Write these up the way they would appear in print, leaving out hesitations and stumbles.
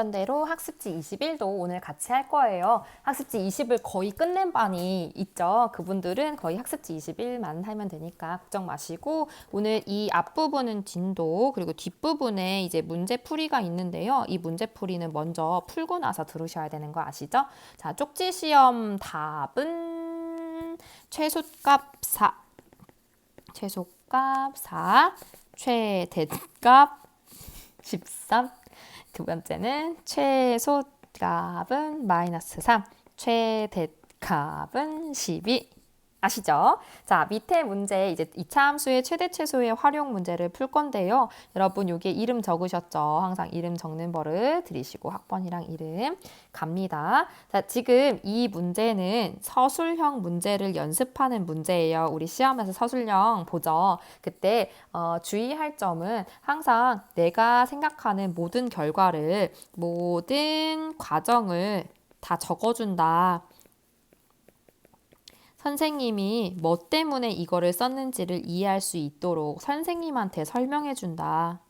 말했던 대로 학습지 21도 오늘 같이 할 거예요. 학습지 20을 거의 끝낸 반이 있죠. 그분들은 거의 학습지 21만 하면 되니까 걱정 마시고 오늘 이 앞부분은 진도 그리고 뒷부분에 이제 문제풀이가 있는데요. 이 문제풀이는 먼저 풀고 나서 들으셔야 되는 거 아시죠? 자, 쪽지 시험 답은 최소값 4, 최소값 4, 최대값 13. 두 번째는 최소값은 마이너스 3, 최대값은 12. 아시죠? 자, 밑에 문제 이제 2차 함수의 최대 최소의 활용 문제를 풀 건데요. 여러분 여기에 이름 적으셨죠? 항상 이름 적는 버릇 들이시고 학번이랑 이름 갑니다. 자, 지금 이 문제는 서술형 문제를 연습하는 문제예요. 우리 시험에서 서술형 보죠. 그때 주의할 점은 항상 내가 생각하는 모든 결과를 모든 과정을 다 적어준다. 선생님이 뭐 때문에 이거를 썼는지를 이해할 수 있도록 선생님한테 설명해 준다.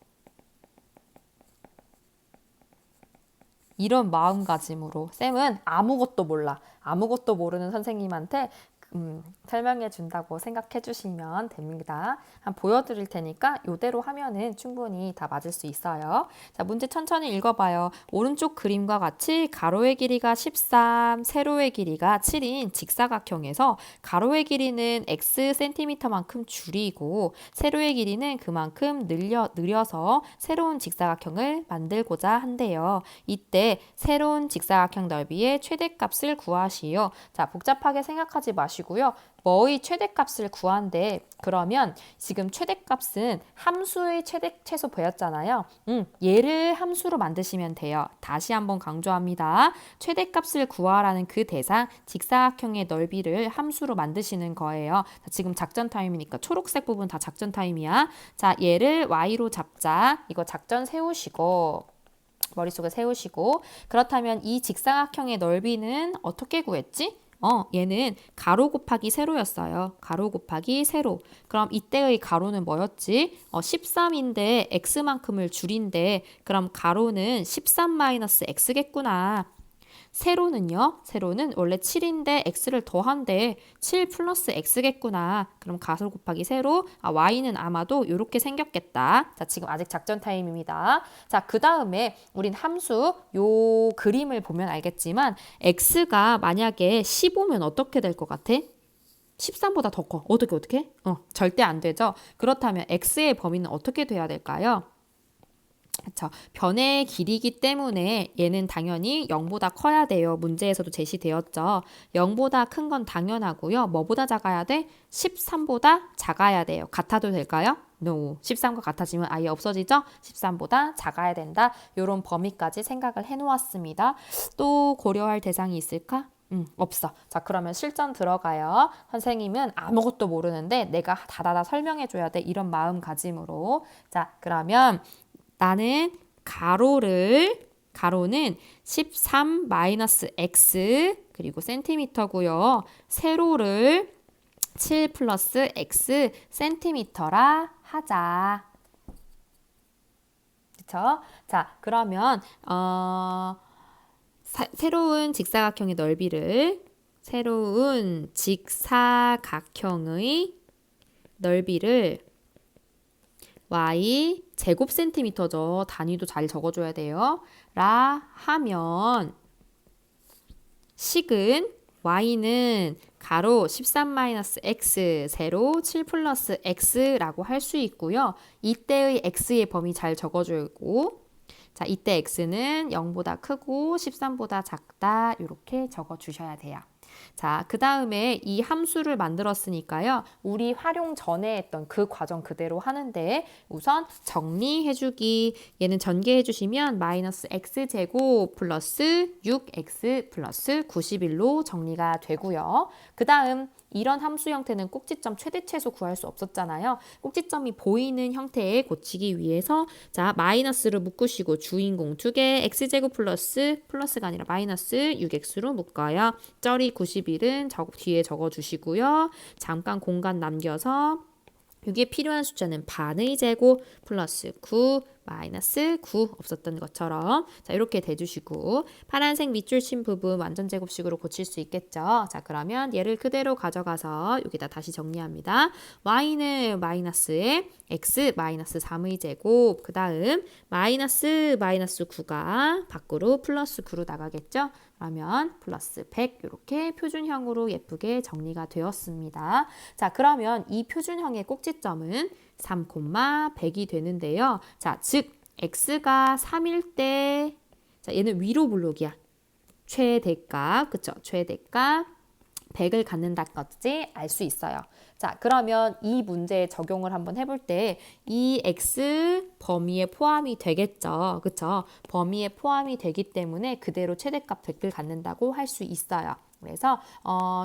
이런 마음가짐으로 쌤은 아무것도 몰라. 아무것도 모르는 선생님한테 설명해 준다고 생각해 주시면 됩니다. 한번 보여드릴 테니까 이대로 하면은 충분히 다 맞을 수 있어요. 자, 문제 천천히 읽어봐요. 오른쪽 그림과 같이 가로의 길이가 13, 세로의 길이가 7인 직사각형에서 가로의 길이는 x cm만큼 줄이고 세로의 길이는 그만큼 늘려서 새로운 직사각형을 만들고자 한대요. 이때 새로운 직사각형 넓이의 최대값을 구하시오. 자, 복잡하게 생각하지 마시고 고요. 뭐의 최대값을 구한대. 그러면 지금 최대값은 함수의 최대 최소 배웠잖아요. 얘를 함수로 만드시면 돼요. 다시 한번 강조합니다. 최대값을 구하라는 그 대상 직사각형의 넓이를 함수로 만드시는 거예요. 자, 지금 작전 타임이니까 초록색 부분 다 작전 타임이야. 자, 얘를 y로 잡자. 이거 작전 세우시고 머릿속에 세우시고 그렇다면 이 직사각형의 넓이는 어떻게 구했지? 얘는 가로 곱하기 세로였어요. 가로 곱하기 세로. 그럼 이때의 가로는 뭐였지? 13인데 x만큼을 줄인데 그럼 가로는 13-x겠구나. 세로는요? 세로는 원래 7인데 x를 더한데 7 플러스 x겠구나. 그럼 가로 곱하기 세로. y는 아마도 이렇게 생겼겠다. 자, 지금 아직 작전 타임입니다. 자, 그 다음에 우린 함수 요 그림을 보면 알겠지만 x가 만약에 15면 어떻게 될 것 같아? 13보다 더 커. 어떻게? 절대 안 되죠. 그렇다면 x의 범위는 어떻게 돼야 될까요? 그렇죠. 변의 길이기 때문에 얘는 당연히 0보다 커야 돼요. 문제에서도 제시되었죠. 0보다 큰 건 당연하고요. 뭐보다 작아야 돼? 13보다 작아야 돼요. 같아도 될까요? No. 13과 같아지면 아예 없어지죠? 13보다 작아야 된다. 이런 범위까지 생각을 해놓았습니다. 또 고려할 대상이 있을까? 없어. 자, 그러면 실전 들어가요. 선생님은 아무것도 모르는데 내가 다다다 설명해줘야 돼. 이런 마음가짐으로. 자, 그러면 나는 가로는 13-x 그리고 센티미터고요. 세로를 7 플러스 x 센티미터라 하자. 그쵸? 자, 그러면 새로운 직사각형의 넓이를 y 제곱 센티미터죠. 단위도 잘 적어줘야 돼요. 라 하면 식은 y는 가로 13-x, 세로 7 플러스 x라고 할 수 있고요. 이때의 x의 범위 잘 적어주고 자, 이때 x는 0보다 크고 13보다 작다 이렇게 적어주셔야 돼요. 자, 그 다음에 이 함수를 만들었으니까요. 우리 활용 전에 했던 그 과정 그대로 하는데 우선 정리해주기. 얘는 전개해주시면 마이너스 x제곱 플러스 6x 플러스 91로 정리가 되고요. 그 다음 이런 함수 형태는 꼭지점 최대 최소 구할 수 없었잖아요. 꼭지점이 보이는 형태에 고치기 위해서 자, 마이너스를 묶으시고 주인공 2개 x제곱 플러스가 아니라 마이너스 6x로 묶어요. 쩌리 91은 뒤에 적어주시고요. 잠깐 공간 남겨서 여기에 필요한 숫자는 반의 제곱 플러스 9 마이너스 9 없었던 것처럼 자 이렇게 대주시고 파란색 밑줄 친 부분 완전 제곱식으로 고칠 수 있겠죠. 자 그러면 얘를 그대로 가져가서 여기다 다시 정리합니다. y는 마이너스에 x 마이너스 3의 제곱 그 다음 마이너스 9가 밖으로 플러스 9로 나가겠죠. 그러면 플러스 100 이렇게 표준형으로 예쁘게 정리가 되었습니다. 자 그러면 이 표준형의 꼭지점은 3, 100이 되는데요. 자, 즉 x가 3일 때 자, 얘는 위로 블록이야. 최대값, 그쵸? 최대값 100을 갖는다는 것이 알 수 있어요. 자, 그러면 이 문제에 적용을 한번 해볼 때 이 x 범위에 포함이 되겠죠. 그쵸? 범위에 포함이 되기 때문에 그대로 최대값 100을 갖는다고 할 수 있어요. 그래서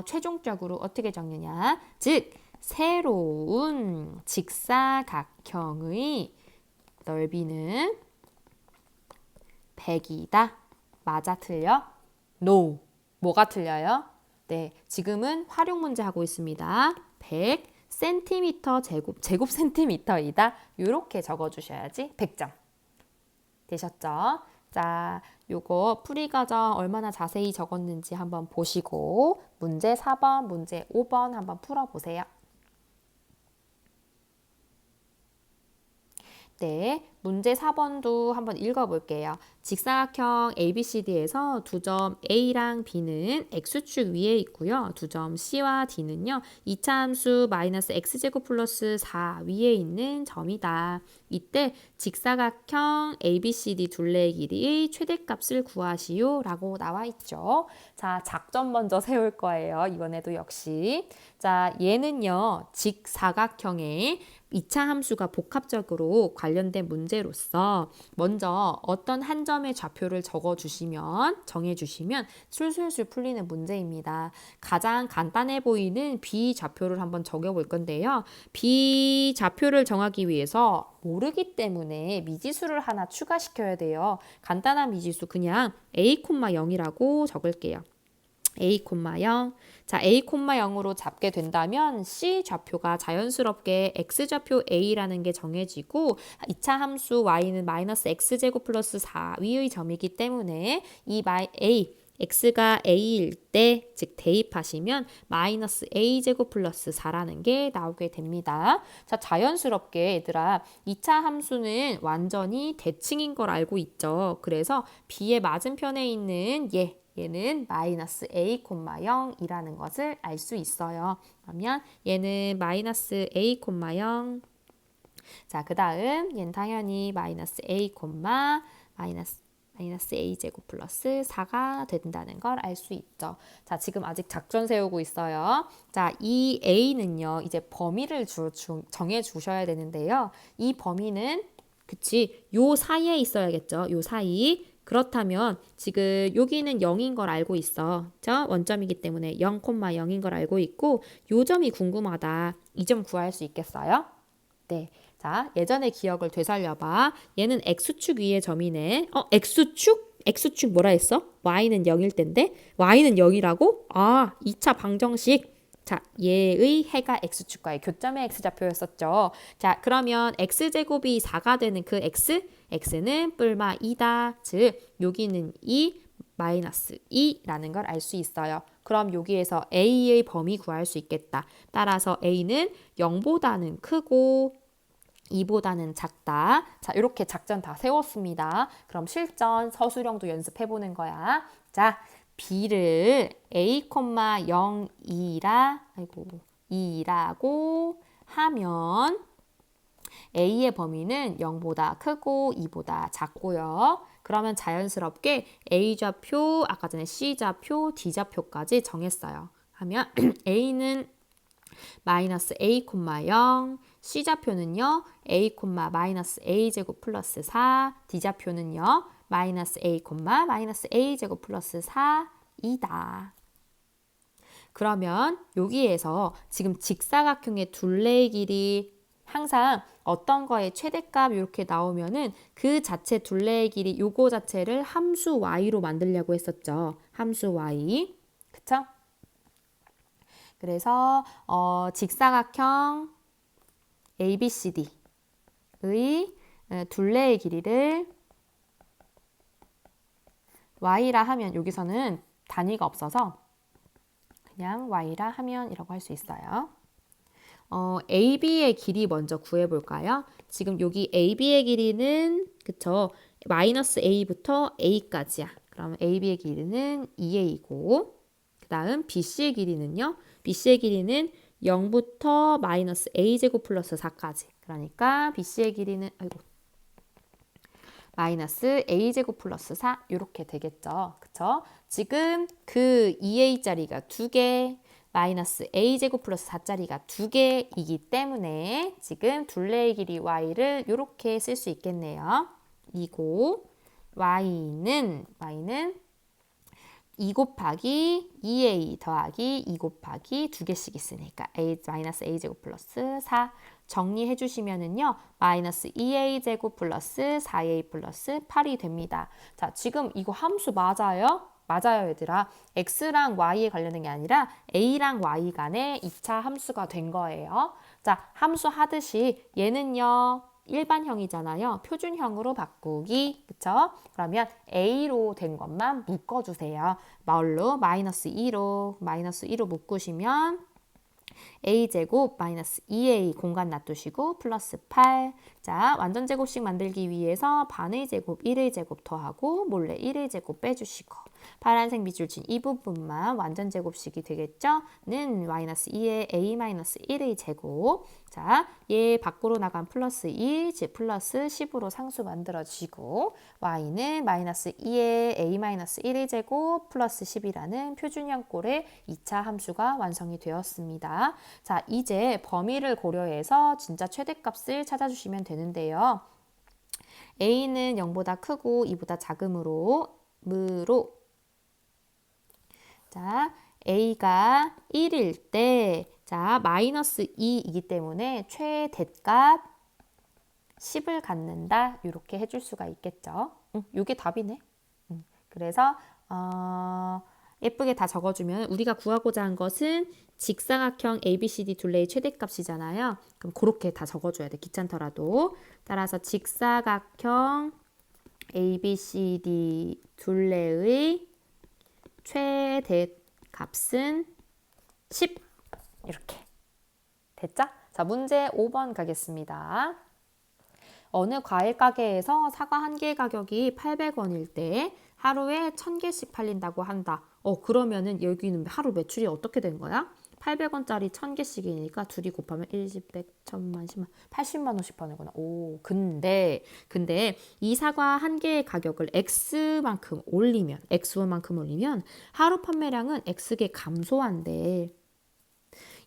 최종적으로 어떻게 적느냐? 즉 새로운 직사각형의 넓이는 100이다. 맞아, 틀려? No. 뭐가 틀려요? 네, 지금은 활용 문제 하고 있습니다. 100 센티미터 제곱 센티미터이다. 이렇게 적어주셔야지 100점. 되셨죠? 자, 요거 풀이 과정 얼마나 자세히 적었는지 한번 보시고 문제 4번, 문제 5번 한번 풀어보세요. 네, 문제 4번도 한번 읽어볼게요. 직사각형 ABCD에서 두 점 A랑 B는 X축 위에 있고요. 두 점 C와 D는요. 이차함수 마이너스 X제곱 플러스 4 위에 있는 점이다. 이때 직사각형 ABCD 둘레의 길이의 최대값을 구하시오 라고 나와 있죠. 자, 작전 먼저 세울 거예요. 이번에도 역시. 자, 얘는요. 직사각형의 2차 함수가 복합적으로 관련된 문제로서 먼저 어떤 한 점의 좌표를 정해주시면 술술술 풀리는 문제입니다. 가장 간단해 보이는 B 좌표를 한번 적어볼 건데요. B 좌표를 정하기 위해서 모르기 때문에 미지수를 하나 추가시켜야 돼요. 간단한 미지수 그냥 A,0이라고 적을게요. A,0. 자, A,0으로 잡게 된다면 C 좌표가 자연스럽게 X좌표 A라는 게 정해지고 2차 함수 Y는 마이너스 X제곱 플러스 4 위의 점이기 때문에 이 X가 A일 때, 즉 대입하시면 마이너스 A제곱 플러스 4라는 게 나오게 됩니다. 자, 자연스럽게 얘들아 2차 함수는 완전히 대칭인 걸 알고 있죠. 그래서 B의 맞은편에 있는 얘는 마이너스 A, 0이라는 것을 알 수 있어요. 그러면 얘는 마이너스 A, 0. 자, 그 다음 얘는 당연히 마이너스 A, 마이너스 A제곱 플러스 4가 된다는 걸 알 수 있죠. 자, 지금 아직 작전 세우고 있어요. 자, 이 A는요, 이제 범위를 정해 주셔야 되는데요. 이 범위는 요 사이에 있어야겠죠. 요 사이. 그렇다면 지금 여기는 0인 걸 알고 있어. 자, 원점이기 때문에 0, 0인 걸 알고 있고 요 점이 궁금하다. 이 점 구할 수 있겠어요? 네. 자, 예전의 기억을 되살려봐. 얘는 X축 위의 점이네. X축? X축 뭐라 했어? Y는 0일 텐데? Y는 0이라고? 아, 2차 방정식. 자, 얘의 해가 X축과의 교점의 X좌표였었죠. 자, 그러면 X제곱이 4가 되는 그 X는 뿔마 2다. 즉, 여기는 2, 마이너스 2라는 걸 알 수 있어요. 그럼 여기에서 A의 범위 구할 수 있겠다. 따라서 A는 0보다는 크고 2보다는 작다. 자, 이렇게 작전 다 세웠습니다. 그럼 실전 서술형도 연습해보는 거야. 자, B를 A, 2라고 하면 A의 범위는 0보다 크고 2보다 작고요. 그러면 자연스럽게 A좌표, 아까 전에 C좌표, D좌표까지 정했어요. 하면 A는 마이너스 A, 0, C좌표는요. A, 마이너스 A제곱 플러스 4, D좌표는요. 마이너스 A, 마이너스 A제곱 플러스 4이다. 그러면 여기에서 지금 직사각형의 둘레의 길이 항상 어떤 거의 최대값 이렇게 나오면은 그 자체 둘레의 길이 요거 자체를 함수 y로 만들려고 했었죠. 함수 y. 그쵸? 그래서 직사각형 ABCD의 둘레의 길이를 y라 하면 여기서는 단위가 없어서 그냥 y라 하면이라고 할 수 있어요. AB의 길이 먼저 구해볼까요? 지금 여기 AB의 길이는 그쵸? 마이너스 A부터 A까지야. 그러면 AB의 길이는 2A고 그 다음 BC의 길이는요? BC의 길이는 0부터 마이너스 A제곱 플러스 4까지. 그러니까 BC의 길이는 마이너스 A제곱 플러스 4 이렇게 되겠죠. 그쵸? 지금 그 2A짜리가 2개 마이너스 A제곱 플러스 4짜리가 2개이기 때문에 지금 둘레의 길이 Y를 이렇게 쓸 수 있겠네요. 이고 Y는 2 곱하기 2A 더하기 2 곱하기 2개씩 있으니까 마이너스 A제곱 플러스 4 정리해 주시면은요. 마이너스 2A제곱 플러스 4A 플러스 8이 됩니다. 자, 지금 이거 함수 맞아요? 맞아요, 얘들아. X랑 Y에 관련된 게 아니라 A랑 Y 간의 2차 함수가 된 거예요. 자, 함수 하듯이 얘는요. 일반형이잖아요. 표준형으로 바꾸기. 그쵸? 그러면 A로 된 것만 묶어주세요. 뭘로? 마이너스 2로 묶으시면 A제곱 마이너스 2A 공간 놔두시고 플러스 8. 자, 완전제곱식 만들기 위해서 반의 제곱 1의 제곱 더하고 몰래 1의 제곱 빼주시고 파란색 밑줄 친 이 부분만 완전제곱식이 되겠죠? 는 마이너스 2의 A 마이너스 1의 제곱. 자, 얘 밖으로 나간 플러스 2, 즉 플러스 10으로 상수 만들어지고 y는 마이너스 2의 A 마이너스 1의 제곱 플러스 10이라는 표준형 꼴의 2차 함수가 완성이 되었습니다. 자, 이제 범위를 고려해서 진짜 최대값을 찾아주시면 되는데요. A는 0보다 크고 2보다 작으므로 자, A가 1일 때 자, 마이너스 2이기 때문에 최대값 10을 갖는다. 이렇게 해줄 수가 있겠죠. 이게 답이네. 그래서 예쁘게 다 적어주면 우리가 구하고자 한 것은 직사각형 ABCD 둘레의 최대값이잖아요. 그럼 그렇게 다 적어줘야 돼. 귀찮더라도. 따라서 직사각형 ABCD 둘레의 최대값은 10. 이렇게. 됐죠? 자, 문제 5번 가겠습니다. 어느 과일 가게에서 사과 한 개 가격이 800원일 때 하루에 1000개씩 팔린다고 한다. 그러면은 여기는 하루 매출이 어떻게 된 거야? 800원짜리 1000개씩이니까 둘이 곱하면 1, 10, 100, 1000만, 10만, 80만 원씩 파는구나. 오, 근데 이 사과 한 개의 가격을 X만큼 올리면, X1만큼 올리면 하루 판매량은 X개 감소한대.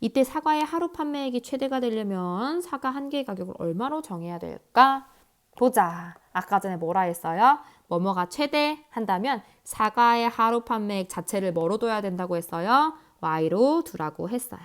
이때 사과의 하루 판매액이 최대가 되려면 사과 한 개의 가격을 얼마로 정해야 될까? 보자. 아까 전에 뭐라 했어요? 뭐뭐가 최대 한다면 사과의 하루 판매액 자체를 뭐로 둬야 된다고 했어요? Y로 두라고 했어요.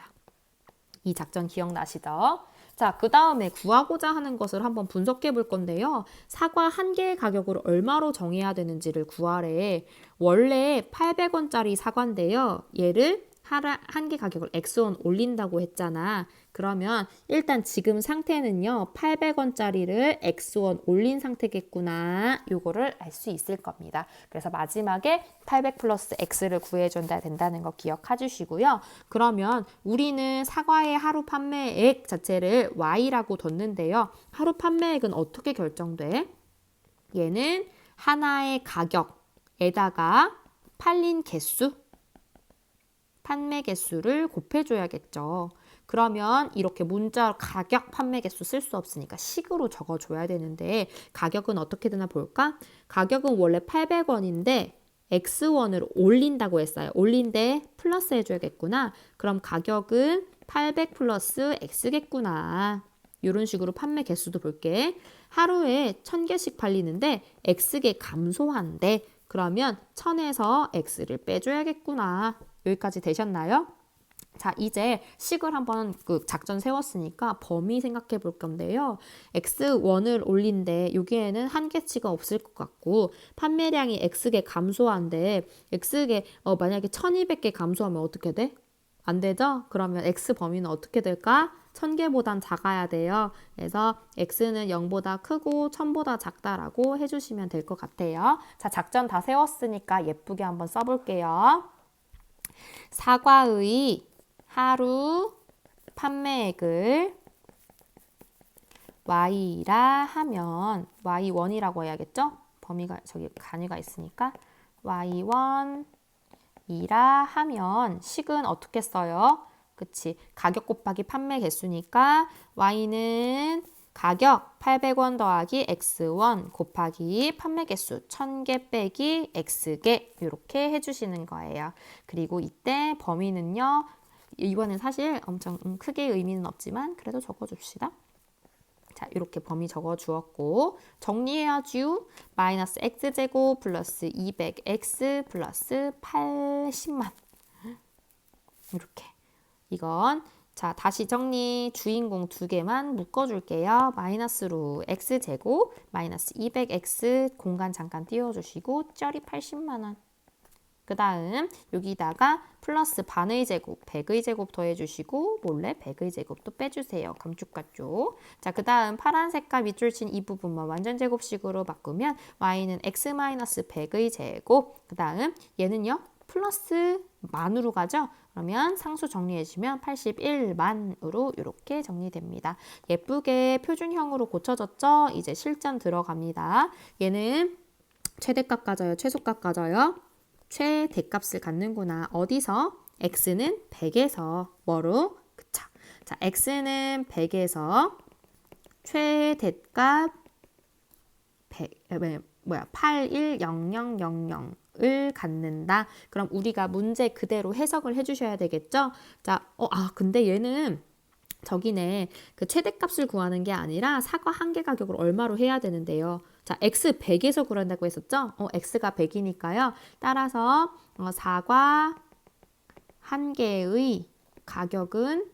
이 작전 기억나시죠? 자, 그 다음에 구하고자 하는 것을 한번 분석해 볼 건데요. 사과 한 개의 가격을 얼마로 정해야 되는지를 구하래. 원래 800원짜리 사과인데요. 얘를 한 개 가격을 X1 올린다고 했잖아. 그러면 일단 지금 상태는요. 800원짜리를 X1 올린 상태겠구나. 요거를 알 수 있을 겁니다. 그래서 마지막에 800 플러스 X를 구해줘야 된다는 거 기억해 주시고요. 그러면 우리는 사과의 하루 판매액 자체를 Y라고 뒀는데요. 하루 판매액은 어떻게 결정돼? 얘는 하나의 가격에다가 팔린 개수? 판매 개수를 곱해줘야겠죠. 그러면 이렇게 문자 가격 판매 개수 쓸 수 없으니까 식으로 적어줘야 되는데 가격은 어떻게 되나 볼까? 가격은 원래 800원인데 X1을 올린다고 했어요. 올린데 플러스 해줘야겠구나. 그럼 가격은 800 플러스 X겠구나. 이런 식으로 판매 개수도 볼게. 하루에 1000개씩 팔리는데 X개 감소한대. 그러면 1000에서 X를 빼줘야겠구나. 여기까지 되셨나요? 자, 이제 식을 한번 작전 세웠으니까 범위 생각해 볼 건데요. X1을 올린데 여기에는 한계치가 없을 것 같고 판매량이 X개 감소한데 X개 만약에 1200개 감소하면 어떻게 돼? 안 되죠? 그러면 X 범위는 어떻게 될까? 1000개보단 작아야 돼요. 그래서 x는 0보다 크고 1000보다 작다라고 해주시면 될 것 같아요. 자, 작전 다 세웠으니까 예쁘게 한번 써볼게요. 사과의 하루 판매액을 y라 하면 y1이라고 해야겠죠? 범위가 저기 단위가 있으니까 y1이라 하면 식은 어떻게 써요? 그치? 가격 곱하기 판매 개수니까 y는 가격 800원 더하기 x1 곱하기 판매 개수 1000개 빼기 x개 이렇게 해주시는 거예요. 그리고 이때 범위는요. 이번엔 사실 엄청 크게 의미는 없지만 그래도 적어줍시다. 자, 이렇게 범위 적어주었고 정리해야죠. 마이너스 x제곱 플러스 200x 플러스 80만 이렇게. 이건 자 다시 정리. 주인공 두 개만 묶어줄게요. 마이너스로 x제곱 마이너스 200x 공간 잠깐 띄워주시고 쩔이 80만 원. 그 다음 여기다가 플러스 반의 제곱, 100의 제곱 더해주시고 몰래 100의 제곱도 빼주세요. 감축가 쪽. 자, 그 다음 파란 색깔 밑줄 친 이 부분만 완전 제곱식으로 바꾸면 y는 x-100의 제곱. 그 다음 얘는요. 플러스 만으로 가죠. 그러면 상수 정리해주면 81만으로 이렇게 정리됩니다. 예쁘게 표준형으로 고쳐졌죠? 이제 실전 들어갑니다. 얘는 최대값 가져요? 최소값 가져요? 최대값을 갖는구나. 어디서? x는 100에서 뭐로? 그쵸. 자, x는 100에서 최대값 810000을 갖는다. 그럼 우리가 문제 그대로 해석을 해주셔야 되겠죠? 자, 근데 얘는 저기네. 그 최대값을 구하는 게 아니라 사과 한 개 가격을 얼마로 해야 되는데요. 자, x 100에서 구한다고 했었죠? x가 100이니까요. 따라서 사과 한 개의 가격은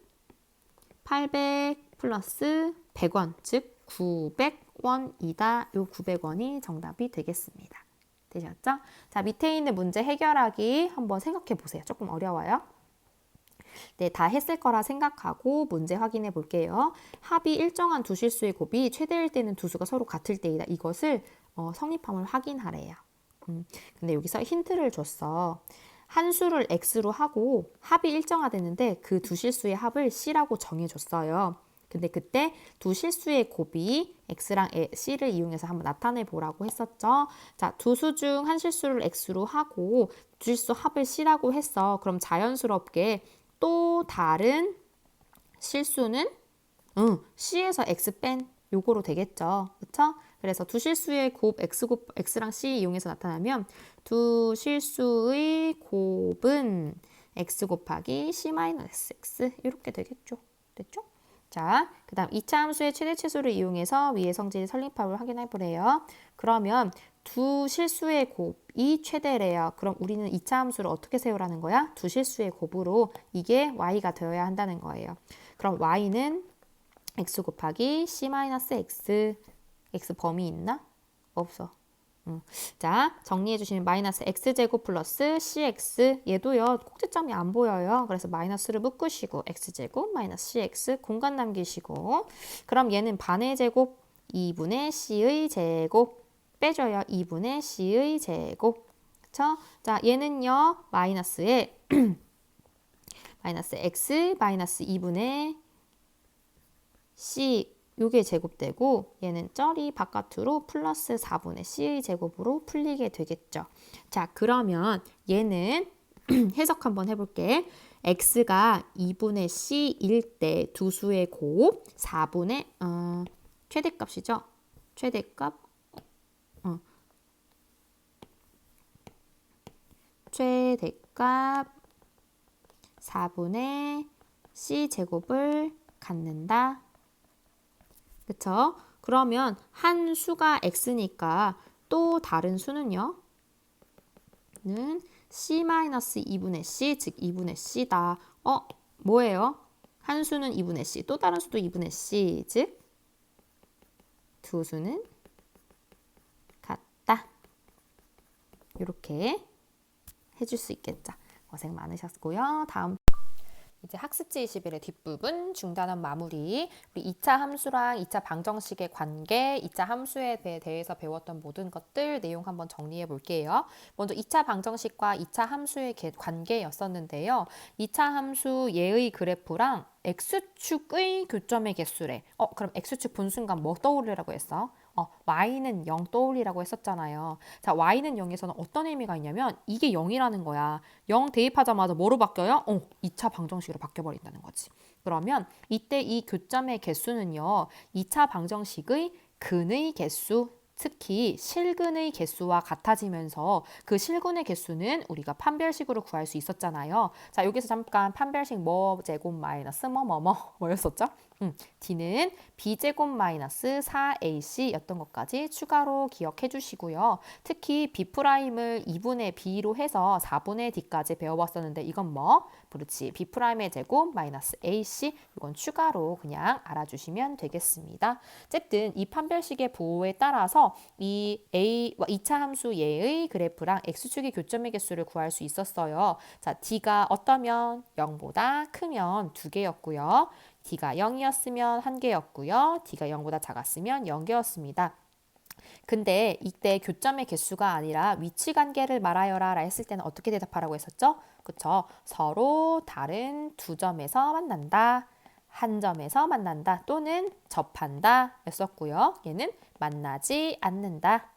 800 플러스 100원, 즉 900원이다. 요 900원이 정답이 되겠습니다. 되셨죠? 자, 밑에 있는 문제 해결하기 한번 생각해 보세요. 조금 어려워요. 네, 다 했을 거라 생각하고 문제 확인해 볼게요. 합이 일정한 두 실수의 곱이 최대일 때는 두 수가 서로 같을 때이다. 이것을 성립함을 확인하래요. 근데 여기서 힌트를 줬어. 한 수를 x로 하고 합이 일정하다는데 그 두 실수의 합을 c라고 정해줬어요. 근데 그때 두 실수의 곱이 x랑 c를 이용해서 한번 나타내 보라고 했었죠. 자, 두 수 중 한 실수를 x로 하고 두 실수 합을 c라고 했어. 그럼 자연스럽게 또 다른 실수는 c에서 x 뺀 요거로 되겠죠. 그렇죠? 그래서 두 실수의 곱 x랑 c 이용해서 나타나면 두 실수의 곱은 x 곱하기 c-x 이렇게 되겠죠. 됐죠? 자, 그 다음 2차 함수의 최대 최소를 이용해서 위의 성질의 설립합을 확인해 보래요. 그러면 두 실수의 곱이 최대래요. 그럼 우리는 2차 함수를 어떻게 세우라는 거야? 두 실수의 곱으로 이게 y가 되어야 한다는 거예요. 그럼 y는 x 곱하기 c-x. x 범위 있나? 없어. 자, 정리해 주시면 마이너스 x제곱 플러스 cx. 얘도요. 꼭지점이 안 보여요. 그래서 마이너스를 묶으시고 x제곱 마이너스 cx 공간 남기시고 그럼 얘는 반의 제곱 2분의 c의 제곱 빼줘요. 2분의 c의 제곱. 그쵸? 자, 얘는요. 마이너스에 마이너스 x 마이너스 2분의 c 요게 제곱되고 얘는 쩔이 바깥으로 플러스 4분의 c의 제곱으로 풀리게 되겠죠. 자, 그러면 얘는 해석 한번 해볼게. x가 2분의 c일 때 두 수의 곱 4분의 최대값이죠. 최대값 최대값 4분의 c제곱을 갖는다. 그쵸? 그러면 한 수가 x니까 또 다른 수는요? 는 c-2분의 c, 즉 2분의 c다. 뭐예요? 한 수는 2분의 c, 또 다른 수도 2분의 c, 즉 두 수는 같다. 이렇게 해줄 수 있겠죠. 고생 많으셨고요. 다음 이제 학습지 21의 뒷부분 중단원 마무리. 우리 2차 함수랑 2차 방정식의 관계, 2차 함수에 대해서 배웠던 모든 것들 내용 한번 정리해 볼게요. 먼저 2차 방정식과 2차 함수의 관계였었는데요. 2차 함수 예의 그래프랑 x축의 교점의 개수래. 그럼 x축 본 순간 뭐 떠올리라고 했어? y는 0 떠올리라고 했었잖아요. 자, y는 0에서는 어떤 의미가 있냐면 이게 0이라는 거야. 0 대입하자마자 뭐로 바뀌어요? 2차 방정식으로 바뀌어버린다는 거지. 그러면 이때 이 교점의 개수는요. 2차 방정식의 근의 개수, 특히 실근의 개수와 같아지면서 그 실근의 개수는 우리가 판별식으로 구할 수 있었잖아요. 자, 여기서 잠깐 판별식 뭐 제곱 마이너스 뭐였었죠? D는 B제곱 마이너스 4AC였던 것까지 추가로 기억해 주시고요. 특히 B'을 2분의 B로 해서 4분의 D까지 배워봤었는데 이건 뭐? 그렇지. B'의 제곱 마이너스 AC 이건 추가로 그냥 알아주시면 되겠습니다. 어쨌든 이 판별식의 부호에 따라서 이 2차 함수 예의 그래프랑 X축의 교점의 개수를 구할 수 있었어요. 자, D가 어떠면 0보다 크면 2개였고요. D가 0이었으면 1개였고요. D가 0보다 작았으면 0개였습니다. 근데 이때 교점의 개수가 아니라 위치 관계를 말하여라 했을 때는 어떻게 대답하라고 했었죠? 그쵸? 서로 다른 두 점에서 만난다. 한 점에서 만난다. 또는 접한다. 였었고요. 얘는 만나지 않는다.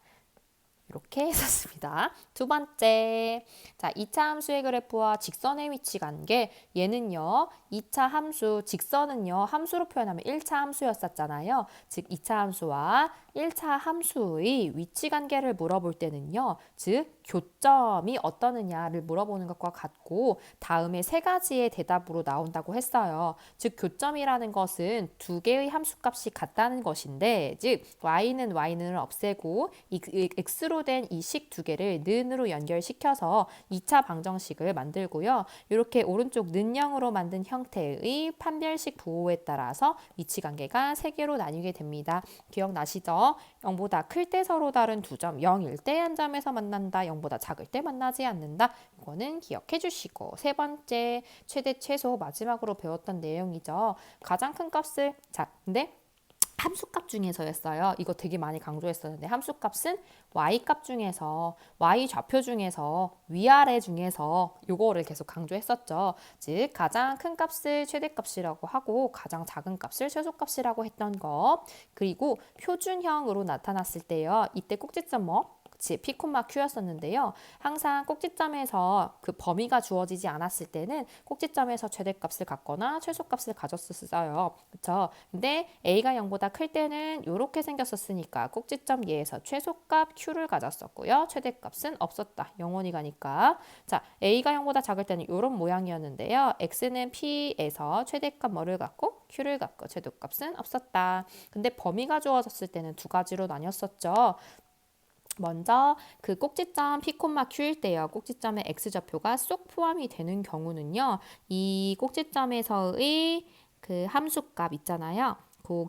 이렇게 했었습니다. 두 번째, 자, 2차 함수의 그래프와 직선의 위치 관계. 얘는요, 2차 함수, 직선은요, 함수로 표현하면 1차 함수였었잖아요. 즉, 2차 함수와 1차 함수의 위치 관계를 물어볼 때는요, 즉, 교점이 어떠느냐를 물어보는 것과 같고, 다음에 세 가지의 대답으로 나온다고 했어요. 즉, 교점이라는 것은 두 개의 함수값이 같다는 것인데, 즉, y는 y는을 없애고, 이 x로 된 이 식 두 개를 는으로 연결시켜서 2차 방정식을 만들고요. 이렇게 오른쪽 는형으로 만든 형태의 판별식 부호에 따라서 위치관계가 세 개로 나뉘게 됩니다. 기억나시죠? 0보다 클 때 서로 다른 두 점, 0일 때 한 점에서 만난다, 0보다 작을 때 만나지 않는다. 이거는 기억해 주시고 세 번째, 최대, 최소 마지막으로 배웠던 내용이죠. 가장 큰 값을, 자, 근데 함수값 중에서였어요. 이거 되게 많이 강조했었는데 함수값은 y값 중에서 y 좌표 중에서 위아래 중에서 요거를 계속 강조했었죠. 즉 가장 큰 값을 최대값이라고 하고 가장 작은 값을 최소값이라고 했던 거. 그리고 표준형으로 나타났을 때요. 이때 꼭지점 뭐? 그치, P, Q였었는데요. 항상 꼭지점에서 그 범위가 주어지지 않았을 때는 꼭지점에서 최대값을 갖거나 최소값을 가졌었어요. 그쵸? 근데 A가 0보다 클 때는 이렇게 생겼었으니까 꼭지점 예에서 최소값 Q를 가졌었고요. 최대값은 없었다. 영원히 가니까. 자, A가 0보다 작을 때는 이런 모양이었는데요. X는 P에서 최대값 뭐를 갖고 Q를 갖고 최소값은 없었다. 근데 범위가 주어졌을 때는 두 가지로 나뉘었었죠. 먼저 그 꼭지점 P, Q일 때요. 꼭지점의 X좌표가 쏙 포함이 되는 경우는요. 이 꼭지점에서의 그 함수값 있잖아요. 그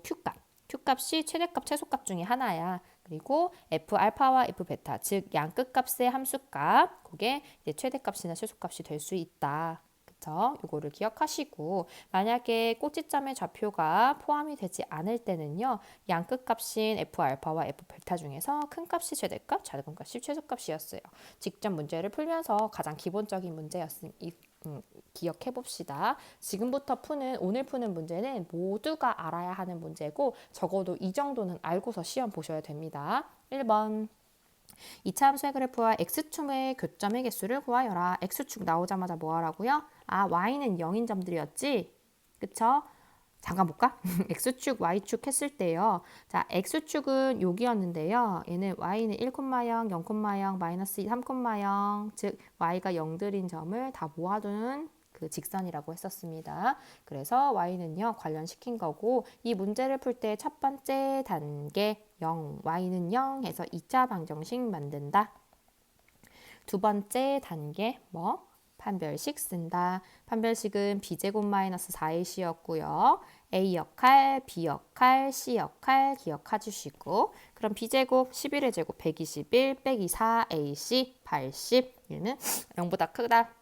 Q값이 최대값, 최소값 중에 하나야. 그리고 F알파와 F베타, 즉 양끝값의 함수값, 그게 이제 최대값이나 최소값이 될 수 있다. 요거를 기억하시고 만약에 꼭지점의 좌표가 포함이 되지 않을 때는요. 양끝 값인 F알파와 F베타 중에서 큰 값이 최대값, 작은 값이 최소값이었어요. 직접 문제를 풀면서 가장 기본적인 문제였으니 기억해 봅시다. 지금부터 오늘 푸는 문제는 모두가 알아야 하는 문제고 적어도 이 정도는 알고서 시험 보셔야 됩니다. 1번 2차 함수의 그래프와 x축의 교점의 개수를 구하여라. x축 나오자마자 뭐 하라고요? y는 0인 점들이었지? 그쵸? 잠깐 볼까? x축, y축 했을 때요. 자, x축은 여기였는데요. 얘는 y는 1, 0, 0, 마이너스 3, 0, 즉 y가 0들인 점을 다 모아두는 그 직선이라고 했었습니다. 그래서 y는요 관련시킨 거고 이 문제를 풀 때 첫 번째 단계 0, y는 0 해서 2차 방정식 만든다. 두 번째 단계 뭐? 판별식 쓴다. 판별식은 b제곱 마이너스 4ac였고요. a 역할, b 역할, c 역할 기억해 주시고 그럼 b제곱 11의 제곱 121 빼기 4ac 80 얘는 0보다 크다.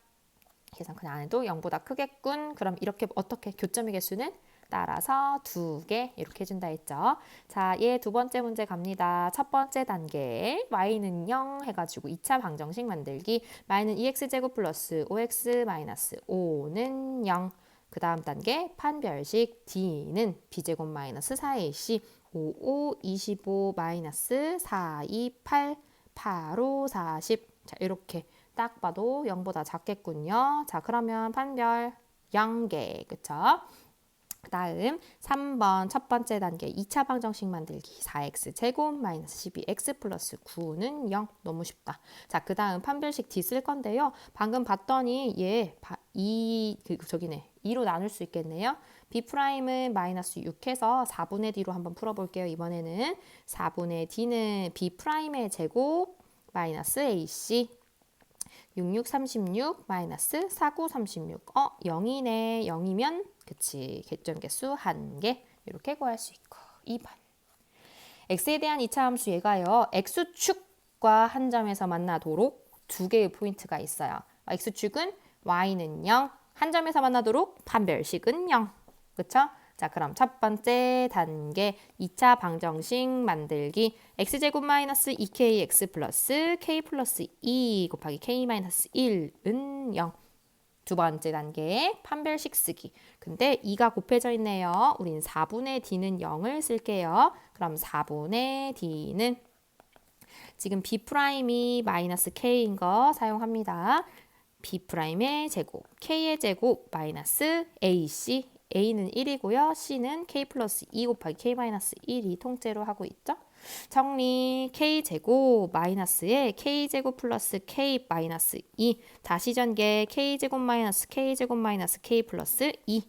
계산 그냥 안 해도 0보다 크겠군. 그럼 이렇게 어떻게 교점의 개수는 따라서 2개 이렇게 해준다 했죠. 자, 얘 두 번째 문제 갑니다. 첫 번째 단계 y는 0 해가지고 2차 방정식 만들기. y는 2x제곱 플러스 5x 마이너스 5는 0. 그 다음 단계 판별식 d는 b제곱 마이너스 4ac 5, 5, 25 마이너스 4, 2, 8, 8, 5, 40. 자, 이렇게 딱 봐도 0보다 작겠군요. 자, 그러면 판별 0개. 그쵸? 그 다음 3번 첫 번째 단계 2차 방정식 만들기 4x 제곱 마이너스 12x 플러스 9는 0. 너무 쉽다. 자, 그 다음 판별식 D 쓸 건데요. 방금 봤더니 얘 2로 나눌 수 있겠네요. B'은 마이너스 6 해서 4분의 D로 한번 풀어볼게요. 이번에는 4분의 D는 B'의 제곱 마이너스 AC 66, 36 마이너스 49, 36. 0이네. 0이면 그치. 개점 개수 1개. 이렇게 구할 수 있고. 2번. x에 대한 2차 함수 얘가요. x축과 한 점에서 만나도록 두 개의 포인트가 있어요. x축은 y는 0. 한 점에서 만나도록 판별식은 0. 그쵸? 자, 그럼 첫 번째 단계 2차 방정식 만들기 x제곱 마이너스 2kx 플러스 k 플러스 2 곱하기 k 마이너스 1은 0. 두 번째 단계 판별식 쓰기. 근데 2가 곱해져 있네요. 우린 4분의 d는 0을 쓸게요. 그럼 4분의 d는 지금 b'이 마이너스 k인 거 사용합니다. b'의 제곱, k의 제곱 마이너스 ac A는 1이고요. C는 K 플러스 2 곱하기 K 마이너스 1이 통째로 하고 있죠. 정리 K제곱 마이너스에 K제곱 플러스 K 마이너스 2 다시 전개 K제곱 마이너스 K제곱 마이너스 K 플러스 2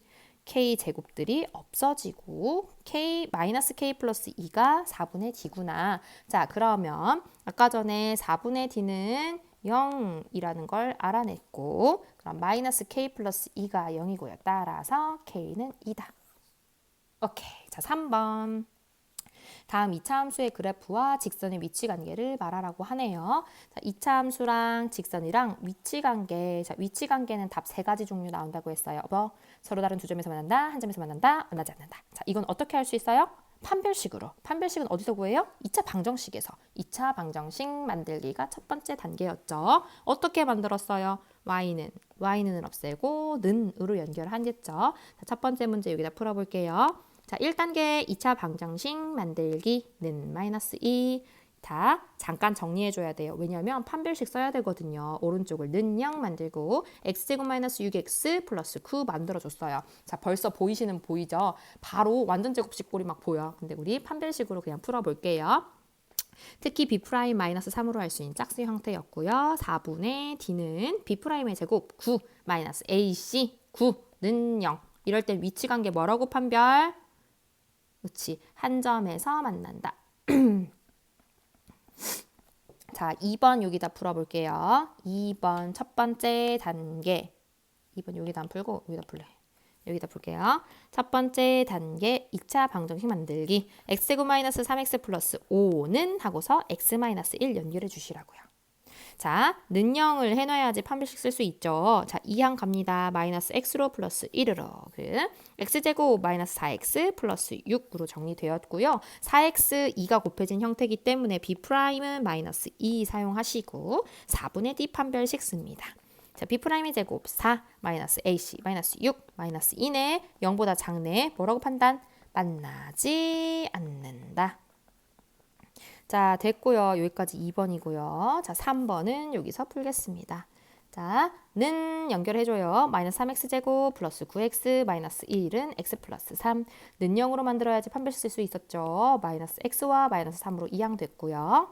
K제곱들이 없어지고 K 마이너스 K 플러스 2가 4분의 D구나. 자, 그러면 아까 전에 4분의 D는 0이라는 걸 알아냈고 그럼 마이너스 k 플러스 2가 0이고요. 따라서 k는 2다. 오케이. 자, 3번. 다음 2차 함수의 그래프와 직선의 위치 관계를 말하라고 하네요. 자, 2차 함수랑 직선이랑 위치 관계. 자, 위치 관계는 답 3가지 종류 나온다고 했어요. 서로 다른 두 점에서 만난다, 한 점에서 만난다, 만나지 않는다. 자, 이건 어떻게 할 수 있어요? 판별식으로. 판별식은 어디서 구해요? 2차 방정식에서. 2차 방정식 만들기가 첫 번째 단계였죠. 어떻게 만들었어요? y는 없애고 는으로 연결하겠죠. 자, 첫 번째 문제 여기다 풀어볼게요. 자, 1단계 2차 방정식 만들기 는 마이너스 2. 다 잠깐 정리해줘야 돼요. 왜냐하면 판별식 써야 되거든요. 오른쪽을 는 0 만들고 x제곱 마이너스 6x 플러스 9 만들어줬어요. 자, 벌써 보이죠? 바로 완전 제곱식 꼴이 막 보여. 근데 우리 판별식으로 그냥 풀어볼게요. 특히 B' 마이너스 3으로 할 수 있는 짝수 형태였고요. 4분의 D는 B'의 제곱 9 마이너스 AC 9는 0. 이럴 땐 위치 관계 뭐라고 판별? 그렇지. 한 점에서 만난다. 자, 2번 여기다 풀어볼게요. 2번 첫 번째 단계. 2번 여기다 안 풀고 여기다 풀래. 여기다 볼게요. 첫 번째 단계 2차 방정식 만들기. x제곱 마이너스 3x 플러스 5는 하고서 x 마이너스 1 연결해 주시라고요. 자, 는 0을 해놔야지 판별식 쓸 수 있죠. 자, 2항 갑니다. 마이너스 x로 플러스 1으로. x제곱 마이너스 4x 플러스 6으로 정리되었고요. 4x 2가 곱해진 형태이기 때문에 B'은 마이너스 2 사용하시고 4분의 D 판별식 씁니다. 자, B'의 제곱 4 마이너스 AC 마이너스 6 마이너스 2네. 0보다 작네. 뭐라고 판단? 만나지 않는다. 자, 됐고요. 여기까지 2번이고요. 자, 3번은 여기서 풀겠습니다. 자, 는 연결해줘요. 마이너스 3x제곱 플러스 9x 마이너스 1은 x 플러스 3. 는 0으로 만들어야지 판별식 쓸 수 있었죠. 마이너스 x와 마이너스 3으로 이항됐고요.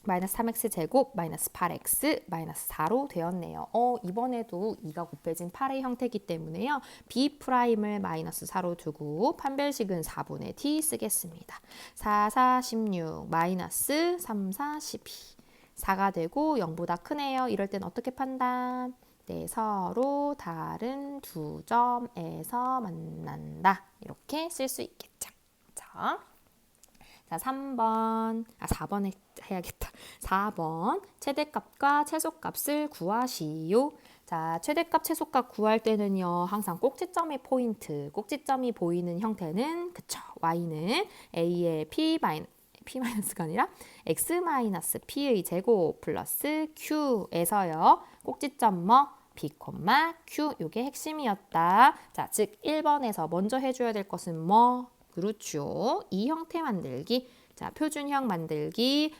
마이너스 3x제곱 마이너스 8x 마이너스 4로 되었네요. 이번에도 2가 곱해진 8의 형태이기 때문에요. B'을 마이너스 4로 두고 판별식은 4분의 D 쓰겠습니다. 4, 4, 16 마이너스 3, 4, 12 4가 되고 0보다 크네요. 이럴 땐 어떻게 판단? 네, 서로 다른 두 점에서 만난다. 이렇게 쓸 수 있겠죠. 자, 3번, 4번 해야겠다. 4번, 최대값과 최소값을 구하시오. 자, 최대값, 최소값 구할 때는요. 항상 꼭지점이 포인트. 꼭지점이 보이는 형태는 그쵸. y는 a의 p-가 아니라 x-p의 제곱 플러스 q에서요. 꼭지점 뭐? b, q 요게 핵심이었다. 자, 즉 1번에서 먼저 해줘야 될 것은 뭐? 그렇죠. 이 형태 만들기. 자, 표준형 만들기의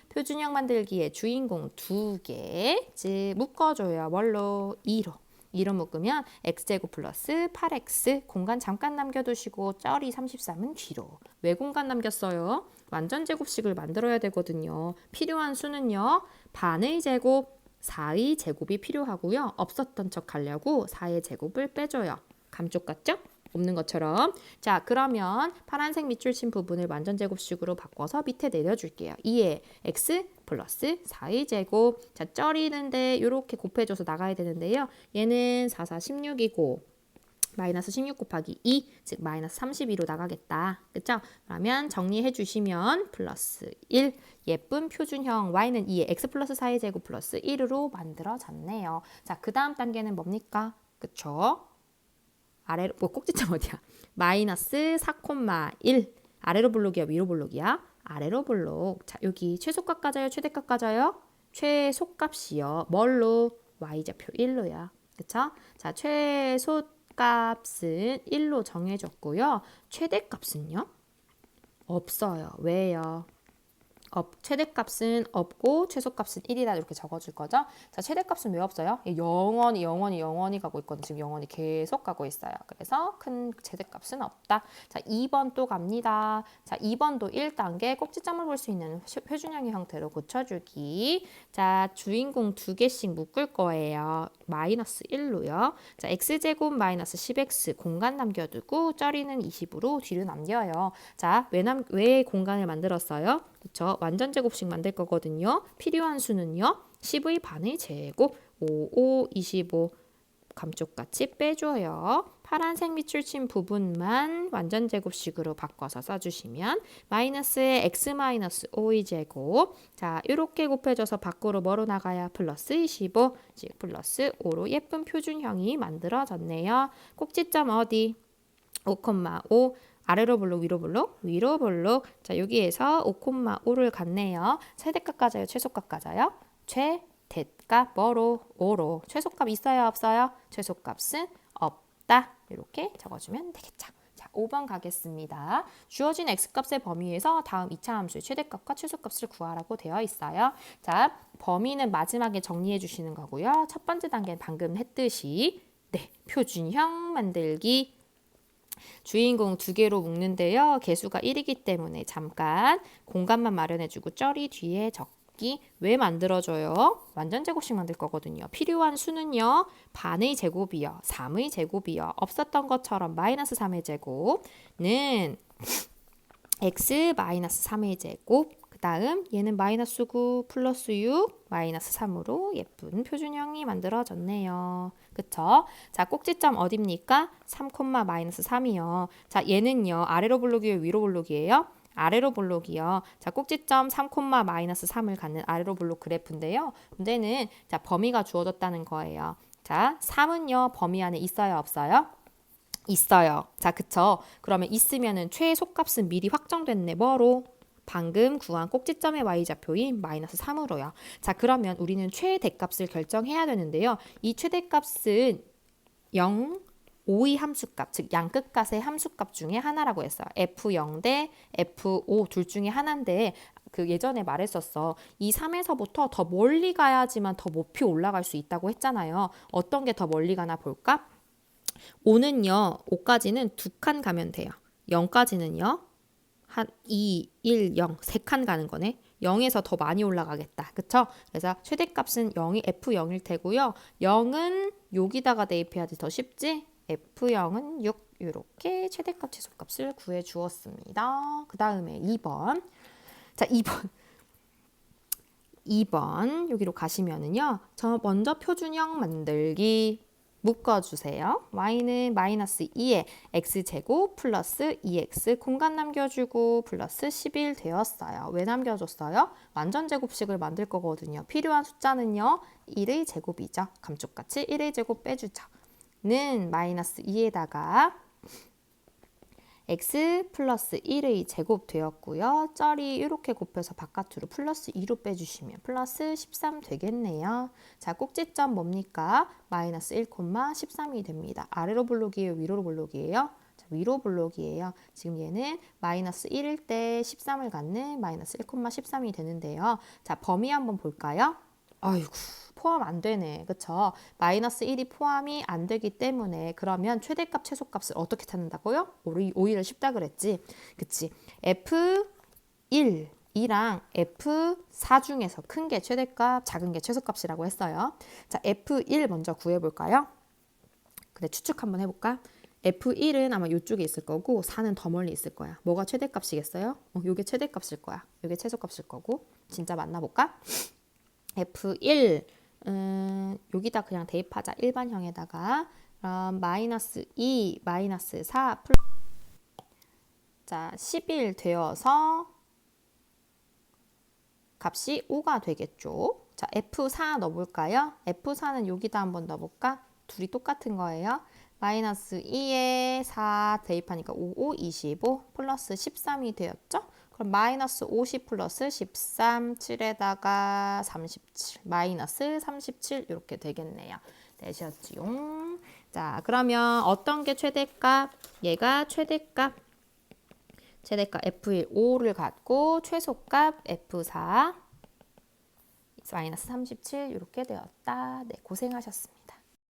주인공 2개. 즉 묶어줘요. 뭘로? 2로. 2로 묶으면 x제곱 플러스 8x 공간 잠깐 남겨두시고 쩌리 33은 뒤로. 왜 공간 남겼어요? 완전 제곱식을 만들어야 되거든요. 필요한 수는요. 반의 제곱, 4의 제곱이 필요하고요. 없었던 척 하려고 4의 제곱을 빼줘요. 감쪽 같죠? 없는 것처럼. 자, 그러면 파란색 밑줄 친 부분을 완전 제곱식으로 바꿔서 밑에 내려줄게요. 2에 x 플러스 4의 제곱. 자, 쩌리는데 이렇게 곱해줘서 나가야 되는데요. 얘는 4, 4, 16이고 마이너스 16 곱하기 2, 즉 마이너스 32로 나가겠다. 그쵸? 그러면 정리해 주시면 플러스 1, 예쁜 표준형 y는 2에 x 플러스 4의 제곱 플러스 1으로 만들어졌네요. 자, 그 다음 단계는 뭡니까? 그쵸? 아래로, 꼭지점 어디야? 마이너스 4,1. 아래로 볼록이야, 위로 볼록이야? 아래로 볼록. 자, 여기 최소값 가져요, 최대값 가져요? 최소값이요. 뭘로? y좌표 1로야. 그쵸? 자, 최소값은 1로 정해졌고요. 최대값은요? 없어요. 왜요? 최대값은 없고 최소값은 1이다 이렇게 적어줄 거죠. 자, 최대값은 왜 없어요? 영원히 가고 있거든요. 지금 영원히 계속 가고 있어요. 그래서 큰 최대값은 없다. 자, 2번 또 갑니다. 자, 2번도 1단계 꼭지점을 볼 수 있는 표준형의 형태로 고쳐주기. 자, 주인공 2개씩 묶을 거예요. 마이너스 1로요. 자, x제곱 마이너스 10x 공간 남겨두고 쩌리는 20으로 뒤로 남겨요. 자, 왜 공간을 만들었어요? 그쵸? 완전 제곱식 만들 거거든요. 필요한 수는요. 10의 반의 제곱, 5, 25 감쪽같이 빼줘요. 파란색 밑줄 친 부분만 완전 제곱식으로 바꿔서 써주시면 마이너스에 x 마이너스 5의 제곱. 자, 이렇게 곱해져서 밖으로 뭐로 나가야 플러스 25, 즉 플러스 5로 예쁜 표준형이 만들어졌네요. 꼭지점 어디? 5,5 아래로 볼록, 위로 볼록, 위로 볼록. 자, 여기에서 5,5를 갖네요. 최대값 가져요, 최소값 가져요? 최대값 뭐로? 5로. 최소값 있어요, 없어요? 최소값은 없다. 이렇게 적어주면 되겠죠. 자, 5번 가겠습니다. 주어진 x값의 범위에서 다음 2차 함수의 최대값과 최소값을 구하라고 되어 있어요. 자, 범위는 마지막에 정리해 주시는 거고요. 첫 번째 단계는 방금 했듯이 표준형 만들기. 주인공 2개로 묶는데요. 개수가 1이기 때문에 잠깐 공간만 마련해주고 쩌리 뒤에 적기. 왜 만들어줘요? 완전 제곱식 만들 거거든요. 필요한 수는요. 반의 제곱이요. 3의 제곱이요. 없었던 것처럼 마이너스 3의 제곱은 x 마이너스 3의 제곱. 그 다음 얘는 마이너스 9 플러스 6 마이너스 3으로 예쁜 표준형이 만들어졌네요. 그쵸? 자, 꼭지점 어딥니까? 3, 마이너스 3이요. 자, 얘는요. 아래로 볼록이에요? 위로 볼록이에요? 아래로 볼록이요. 자, 꼭지점 3, 마이너스 3을 갖는 아래로 볼록 그래프인데요. 문제는 자, 범위가 주어졌다는 거예요. 자, 3은요. 범위 안에 있어요? 없어요? 있어요. 자, 그쵸? 그러면 있으면은 최소값은 미리 확정됐네. 뭐로? 방금 구한 꼭지점의 y좌표인 마이너스 3으로요. 자, 그러면 우리는 최대값을 결정해야 되는데요. 이 최대값은 0, 5의 함수값, 즉 양끝값의 함수값 중에 하나라고 했어요. F0 대 F5 둘 중에 하나인데 그 예전에 말했었어. 이 3에서부터 더 멀리 가야지만 더 높이 올라갈 수 있다고 했잖아요. 어떤 게 더 멀리 가나 볼까? 5는요. 5까지는 2칸 가면 돼요. 0까지는요. 한 2, 1, 0, 3칸 가는 거네. 0에서 더 많이 올라가겠다. 그쵸? 그래서 최대값은 0이 F0일 테고요. 0은 여기다가 대입해야지 더 쉽지? F0은 6. 이렇게 최대값, 최소값을 구해 주었습니다. 그 다음에 2번. 자, 2번 여기로 가시면은요. 저 먼저 표준형 만들기. 묶어주세요. y는 마이너스 2에 x제곱 플러스 2x 공간 남겨주고 플러스 11 되었어요. 왜 남겨줬어요? 완전 제곱식을 만들 거거든요. 필요한 숫자는요. 1의 제곱이죠. 감쪽같이 1의 제곱 빼주죠. 는 마이너스 2에다가 x 플러스 1의 제곱 되었고요. 쩔이 이렇게 곱해서 바깥으로 플러스 2로 빼주시면 플러스 13 되겠네요. 자, 꼭지점 뭡니까? 마이너스 1, 13이 됩니다. 아래로 볼록이에요? 위로 볼록이에요? 자, 위로 볼록이에요. 지금 얘는 마이너스 1일 때 13을 갖는 마이너스 1, 13이 되는데요. 자, 범위 한번 볼까요? 아이고, 포함 안 되네. 그쵸? 마이너스 1이 포함이 안 되기 때문에 그러면 최대값, 최소값을 어떻게 찾는다고요? 오히려 쉽다 그랬지. 그치? F1, 이랑 F4 중에서 큰 게 최대값, 작은 게 최소값이라고 했어요. 자, F1 먼저 구해볼까요? 그래, 추측 한번 해볼까? F1은 아마 이쪽에 있을 거고 4는 더 멀리 있을 거야. 뭐가 최대값이겠어요? 요게 최대값일 거야. 요게 최소값일 거고. 진짜 만나볼까? F1 여기다 그냥 대입하자. 일반형에다가 그럼 마이너스 2, 마이너스 4 자, 11 되어서 값이 5가 되겠죠. 자, F4 넣어볼까요? F4는 여기다 한번 넣어볼까? 둘이 똑같은 거예요. 마이너스 2에 4 대입하니까 5, 5, 25 플러스 13이 되었죠? 그럼 마이너스 50 플러스 13, 7에다가 37, 마이너스 37 이렇게 되겠네요. 되셨지요? 자, 그러면 어떤 게 최대값? 얘가 최대값 F1 5를 갖고 최소값 F4 마이너스 37 이렇게 되었다. 네, 고생하셨습니다.